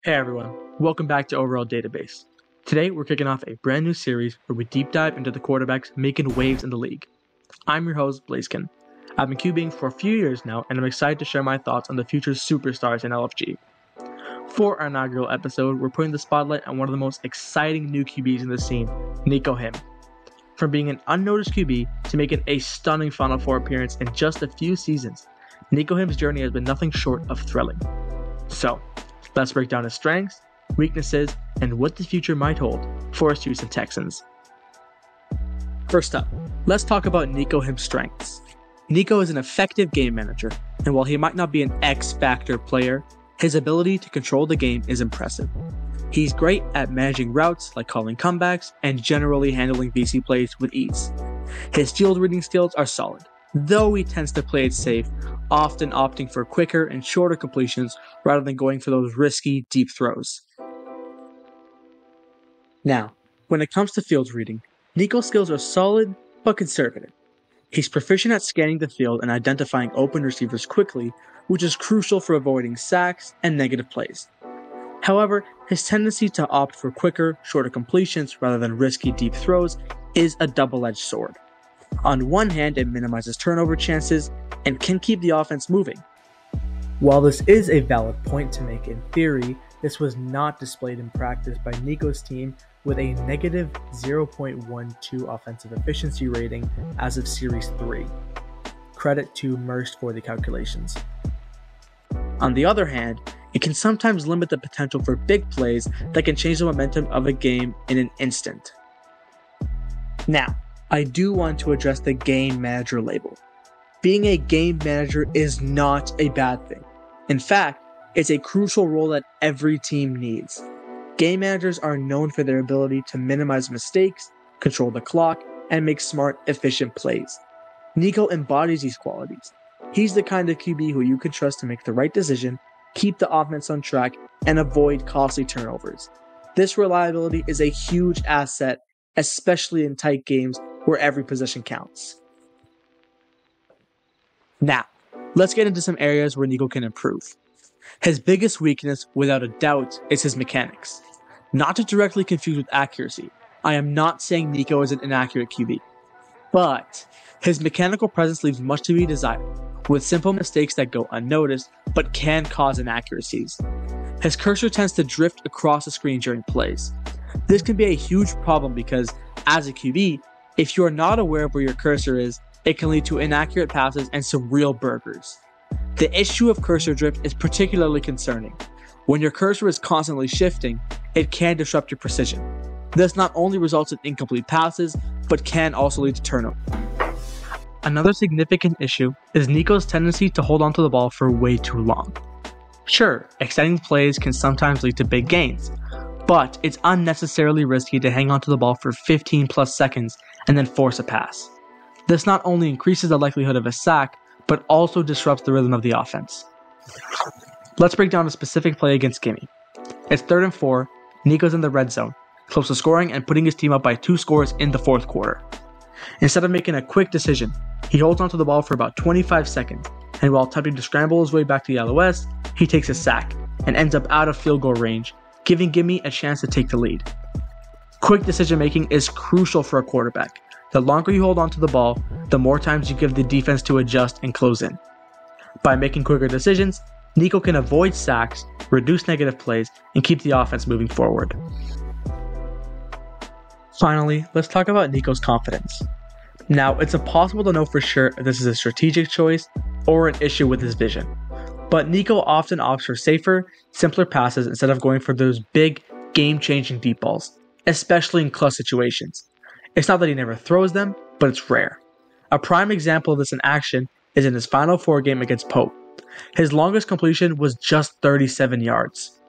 Hey everyone, welcome back to Overall Database. Today we're kicking off a brand new series where we deep dive into the quarterbacks making waves in the league. I'm your host, Blazekin. I've been QBing for a few years now and I'm excited to share my thoughts on the future superstars in LFG. For our inaugural episode, we're putting the spotlight on one of the most exciting new QBs in the scene, Nicohim. From being an unnoticed QB to making a stunning Final Four appearance in just a few seasons, Nicohim's journey has been nothing short of thrilling. So, let's break down his strengths, weaknesses, and what the future might hold for us Houston Texans. First up, let's talk about Nicohim's strengths. Nico is an effective game manager, and while he might not be an X-factor player, his ability to control the game is impressive. He's great at managing routes like calling comebacks and generally handling VC plays with ease. His field reading skills are solid, though he tends to play it safe, often opting for quicker and shorter completions rather than going for those risky deep throws. Now, when it comes to field reading, Nico's skills are solid but conservative. He's proficient at scanning the field and identifying open receivers quickly, which is crucial for avoiding sacks and negative plays. However, his tendency to opt for quicker, shorter completions rather than risky deep throws is a double-edged sword. On one hand, it minimizes turnover chances and can keep the offense moving. While this is a valid point to make in theory, this was not displayed in practice by Nico's team with a negative 0.12 offensive efficiency rating as of Series 3. Credit to Merst for the calculations. On the other hand, it can sometimes limit the potential for big plays that can change the momentum of a game in an instant. Now, I do want to address the game manager label. Being a game manager is not a bad thing. In fact, it's a crucial role that every team needs. Game managers are known for their ability to minimize mistakes, control the clock, and make smart, efficient plays. Nico embodies these qualities. He's the kind of QB who you can trust to make the right decision, keep the offense on track, and avoid costly turnovers. This reliability is a huge asset, especially in tight games where every possession counts. Now, let's get into some areas where Nico can improve. His biggest weakness, without a doubt, is his mechanics. Not to directly confuse with accuracy, I am not saying Nico is an inaccurate QB, but his mechanical presence leaves much to be desired, with simple mistakes that go unnoticed but can cause inaccuracies. His cursor tends to drift across the screen during plays. This can be a huge problem because, as a QB, if you are not aware of where your cursor is, it can lead to inaccurate passes and some real burgers. The issue of cursor drift is particularly concerning. When your cursor is constantly shifting, it can disrupt your precision. This not only results in incomplete passes, but can also lead to turnover. Another significant issue is Nico's tendency to hold onto the ball for way too long. Sure, extending plays can sometimes lead to big gains, but it's unnecessarily risky to hang onto the ball for 15 plus seconds and then force a pass. This not only increases the likelihood of a sack, but also disrupts the rhythm of the offense. Let's break down a specific play against Gimme. It's 3rd and 4, Nico's in the red zone, close to scoring and putting his team up by 2 scores in the 4th quarter. Instead of making a quick decision, he holds onto the ball for about 25 seconds, and while attempting to scramble his way back to the LOS, he takes a sack and ends up out of field goal range, giving Gimme a chance to take the lead. Quick decision making is crucial for a quarterback. The longer you hold onto the ball, the more times you give the defense to adjust and close in. By making quicker decisions, Nico can avoid sacks, reduce negative plays, and keep the offense moving forward. Finally, let's talk about Nico's confidence. Now, it's impossible to know for sure if this is a strategic choice or an issue with his vision, but Nico often opts for safer, simpler passes instead of going for those big, game-changing deep balls, especially in clutch situations. It's not that he never throws them, but it's rare. A prime example of this in action is in his Final Four game against Pope. His longest completion was just 37 yards.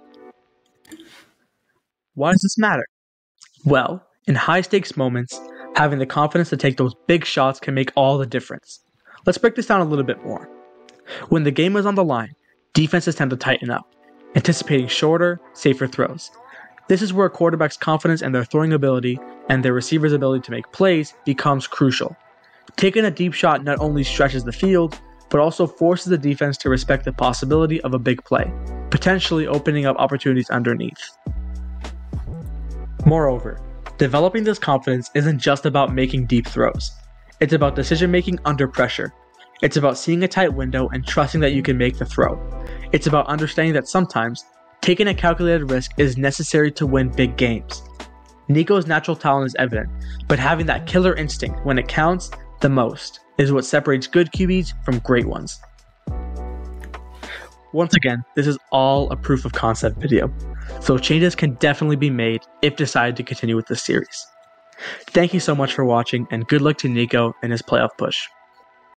Why does this matter? Well, in high-stakes moments, having the confidence to take those big shots can make all the difference. Let's break this down a little bit more. When the game is on the line, defenses tend to tighten up, anticipating shorter, safer throws. This is where a quarterback's confidence in their throwing ability and their receiver's ability to make plays becomes crucial. Taking a deep shot not only stretches the field, but also forces the defense to respect the possibility of a big play, potentially opening up opportunities underneath. Moreover, developing this confidence isn't just about making deep throws. It's about decision making under pressure. It's about seeing a tight window and trusting that you can make the throw. It's about understanding that sometimes taking a calculated risk is necessary to win big games. Nico's natural talent is evident, but having that killer instinct when it counts the most is what separates good QBs from great ones. Once again, this is all a proof of concept video, so changes can definitely be made if decided to continue with this series. Thank you so much for watching, and good luck to Nico in his playoff push.